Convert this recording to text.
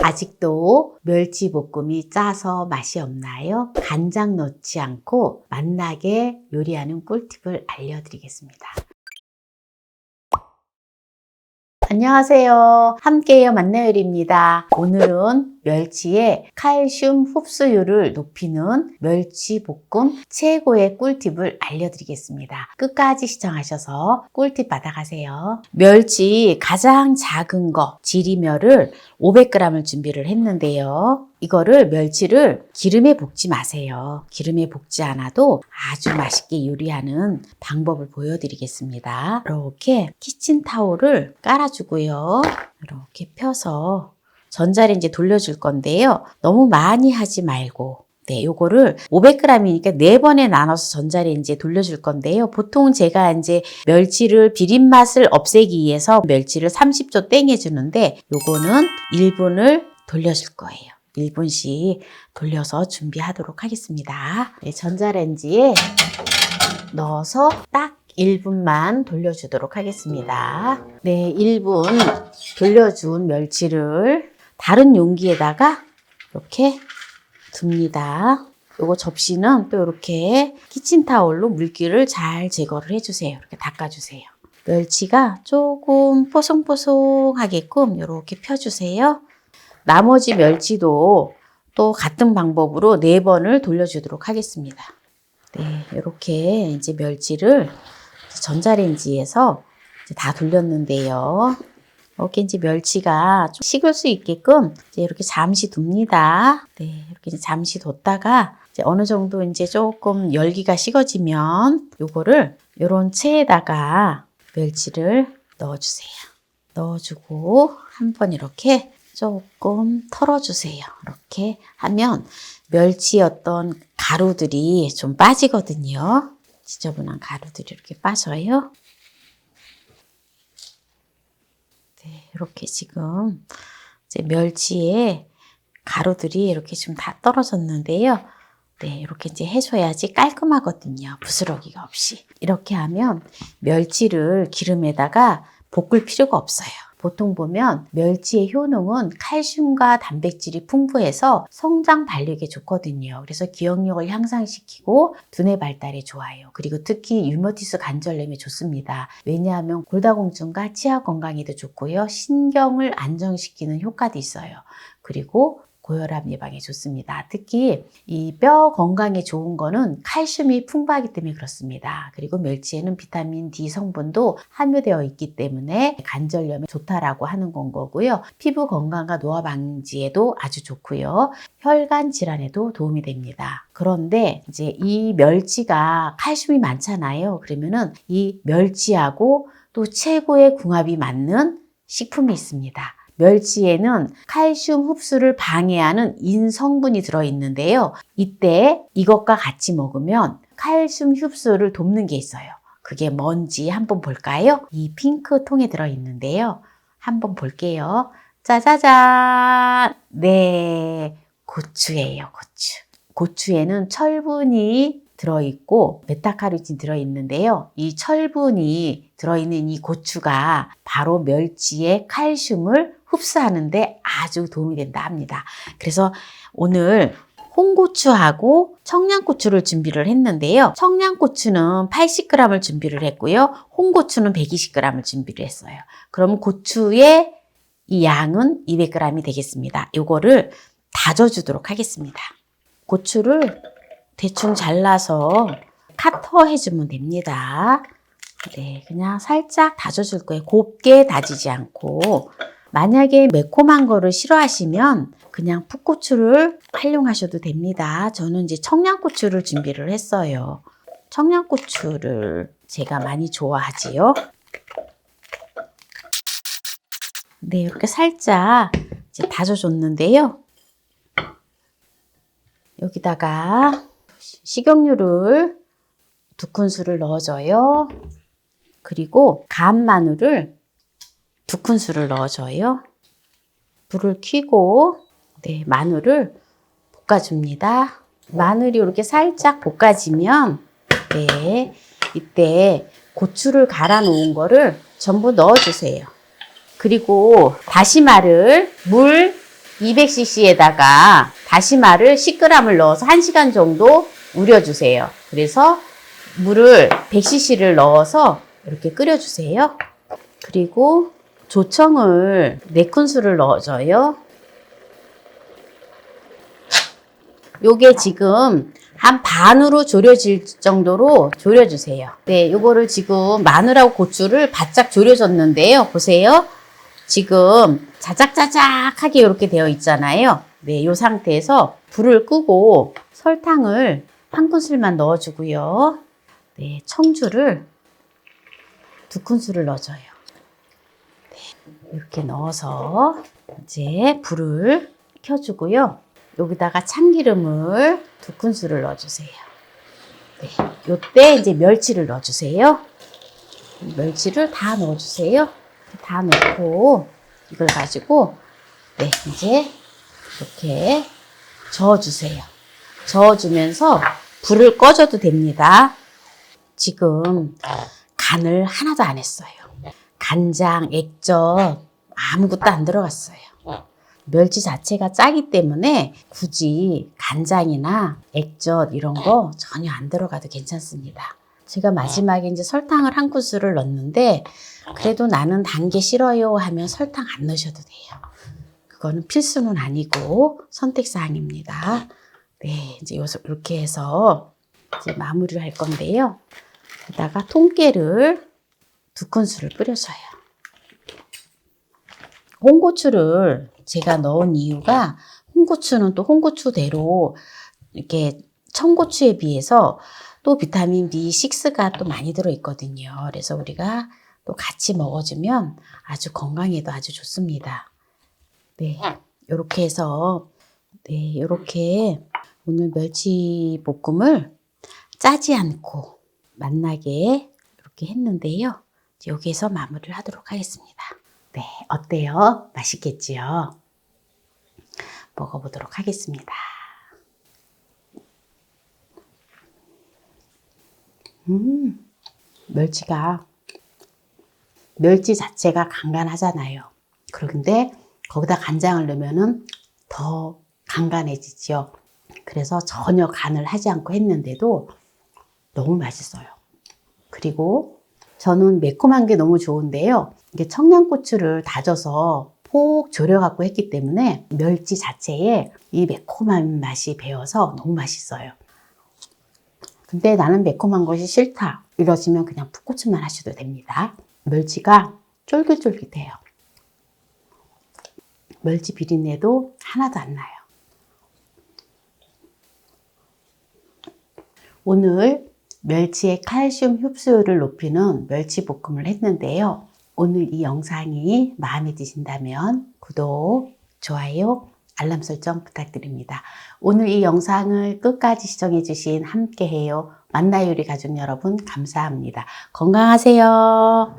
아직도 멸치볶음이 짜서 맛이 없나요? 간장 넣지 않고 맛나게 요리하는 꿀팁을 알려드리겠습니다. 안녕하세요. 함께해요 만나요리입니다. 오늘은 멸치의 칼슘 흡수율을 높이는 멸치볶음 최고의 꿀팁을 알려드리겠습니다. 끝까지 시청하셔서 꿀팁 받아가세요. 멸치 가장 작은 거 지리멸을 500g을 준비를 했는데요. 이거를 멸치를 기름에 볶지 마세요. 기름에 볶지 않아도 아주 맛있게 요리하는 방법을 보여드리겠습니다. 이렇게 키친타올을 깔아주고요. 이렇게 펴서 전자레인지에 돌려줄 건데요. 너무 많이 하지 말고 요거를 500g이니까 4번에 나눠서 전자레인지에 돌려줄 건데요. 보통 제가 이제 멸치를 비린 맛을 없애기 위해서 멸치를 30초 땡해주는데 요거는 1분을 돌려줄 거예요. 1분씩 돌려서 준비하도록 하겠습니다. 전자레인지에 넣어서 딱 1분만 돌려주도록 하겠습니다. 1분 돌려준 멸치를 다른 용기에다가 이렇게 둡니다. 요거 접시는 또 이렇게 키친타올로 물기를 잘 제거를 해주세요. 이렇게 닦아주세요. 멸치가 조금 뽀송뽀송하게끔 이렇게 펴주세요. 나머지 멸치도 또 같은 방법으로 4번을 돌려주도록 하겠습니다. 이렇게 이제 멸치를 전자레인지에서 이제 다 돌렸는데요. 이렇게 이제 멸치가 좀 식을 수 있게끔 이제 이렇게 잠시 둡니다. 이렇게 이제 잠시 뒀다가 이제 어느 정도 이제 조금 열기가 식어지면 요거를 요런 체에다가 멸치를 넣어주세요. 넣어주고 한번 이렇게 조금 털어주세요. 이렇게 하면 멸치의 어떤 가루들이 좀 빠지거든요. 지저분한 가루들이 이렇게 빠져요. 이렇게 지금 이제 멸치에 가루들이 이렇게 좀 다 떨어졌는데요. 이렇게 이제 해줘야지 깔끔하거든요. 부스러기가 없이. 이렇게 하면 멸치를 기름에다가 볶을 필요가 없어요. 보통 보면 멸치의 효능은 칼슘과 단백질이 풍부해서 성장 발육에 좋거든요. 그래서 기억력을 향상시키고 두뇌 발달에 좋아요. 그리고 특히 류마티스 관절염에 좋습니다. 왜냐하면 골다공증과 치아 건강에도 좋고요. 신경을 안정시키는 효과도 있어요. 그리고 고혈압 예방에 좋습니다. 특히 이 뼈 건강에 좋은 거는 칼슘이 풍부하기 때문에 그렇습니다. 그리고 멸치에는 비타민 D 성분도 함유되어 있기 때문에 관절염에 좋다라고 하는 건 거고요. 피부 건강과 노화 방지에도 아주 좋고요. 혈관 질환에도 도움이 됩니다. 그런데 이제 이 멸치가 칼슘이 많잖아요. 그러면은 이 멸치하고 또 최고의 궁합이 맞는 식품이 있습니다. 멸치에는 칼슘 흡수를 방해하는 인 성분이 들어있는데요. 이때 이것과 같이 먹으면 칼슘 흡수를 돕는 게 있어요. 그게 뭔지 한번 볼까요? 이 핑크 통에 들어있는데요. 한번 볼게요. 짜자잔! 고추예요, 고추. 고추에는 철분이 들어있고 베타카로틴 들어있는데요. 이 철분이 들어있는 이 고추가 바로 멸치의 칼슘을 흡수하는데 아주 도움이 된다 합니다. 그래서 오늘 홍고추하고 청양고추를 준비를 했는데요. 청양고추는 80g을 준비를 했고요. 홍고추는 120g을 준비를 했어요. 그럼 고추의 이 양은 200g이 되겠습니다. 이거를 다져주도록 하겠습니다. 고추를 대충 잘라서 카터 해주면 됩니다. 그냥 살짝 다져줄 거예요. 곱게 다지지 않고. 만약에 매콤한 거를 싫어하시면 그냥 풋고추를 활용하셔도 됩니다. 저는 이제 청양고추를 준비를 했어요. 청양고추를 제가 많이 좋아하지요. 이렇게 살짝 이제 다져줬는데요. 여기다가 식용유를 2큰술을 넣어줘요. 그리고 간 마늘을 2큰술을 넣어줘요. 불을 켜고 마늘을 볶아줍니다. 마늘이 이렇게 살짝 볶아지면 이때 고추를 갈아 놓은 거를 전부 넣어주세요. 그리고 다시마를 물 200cc에다가 다시마를 10g을 넣어서 1시간 정도 우려주세요. 그래서 물을 100cc를 넣어서 이렇게 끓여주세요. 그리고 조청을 4큰술을 넣어줘요. 요게 지금 한 반으로 졸여질 정도로 졸여주세요. 네, 요거를 지금 마늘하고 고추를 바짝 졸여줬는데요. 보세요. 지금 자작자작하게 이렇게 되어 있잖아요. 네, 요 상태에서 불을 끄고 설탕을 1큰술만 넣어주고요. 네, 청주를 2큰술을 넣어줘요. 네, 이렇게 넣어서 이제 불을 켜주고요. 여기다가 참기름을 2큰술을 넣어주세요. 네, 요때 이제 멸치를 넣어주세요. 멸치를 다 넣어주세요. 다 넣고 이걸 가지고 네, 이제 이렇게 저어주세요. 저어주면서 불을 꺼줘도 됩니다. 지금 간을 하나도 안 했어요. 간장, 액젓 아무것도 안 들어갔어요. 멸치 자체가 짜기 때문에 굳이 간장이나 액젓 이런 거 전혀 안 들어가도 괜찮습니다. 제가 마지막에 이제 설탕을 1큰술을 넣었는데 그래도 나는 단 게 싫어요 하면 설탕 안 넣으셔도 돼요. 그거는 필수는 아니고 선택사항입니다. 네, 이제 이렇게 해서 이제 마무리를 할 건데요. 여기다가 통깨를 2큰술을 뿌려줘요. 홍고추를 제가 넣은 이유가 홍고추는 또 홍고추대로 이렇게 청고추에 비해서 또 비타민 B6가 또 많이 들어있거든요. 그래서 우리가 또 같이 먹어주면 아주 건강에도 아주 좋습니다. 네, 이렇게 해서 네, 이렇게 오늘 멸치 볶음을 짜지 않고 맛나게 이렇게 했는데요. 여기에서 마무리를 하도록 하겠습니다. 네, 어때요? 맛있겠지요? 먹어보도록 하겠습니다. 멸치 자체가 간간하잖아요. 그런데 거기다 간장을 넣으면 더 간간해지죠. 그래서 전혀 간을 하지 않고 했는데도 너무 맛있어요. 그리고 저는 매콤한 게 너무 좋은데요. 이게 청양고추를 다져서 폭 졸여갖고 했기 때문에 멸치 자체에 이 매콤한 맛이 배어서 너무 맛있어요. 근데 나는 매콤한 것이 싫다 이러시면 그냥 풋고추만 하셔도 됩니다. 멸치가 쫄깃쫄깃해요. 멸치 비린내도 하나도 안 나요. 오늘 멸치의 칼슘 흡수율을 높이는 멸치볶음을 했는데요. 오늘 이 영상이 마음에 드신다면 구독, 좋아요, 알람 설정 부탁드립니다. 오늘 이 영상을 끝까지 시청해주신 함께해요 만나요 우리 가족 여러분 감사합니다. 건강하세요.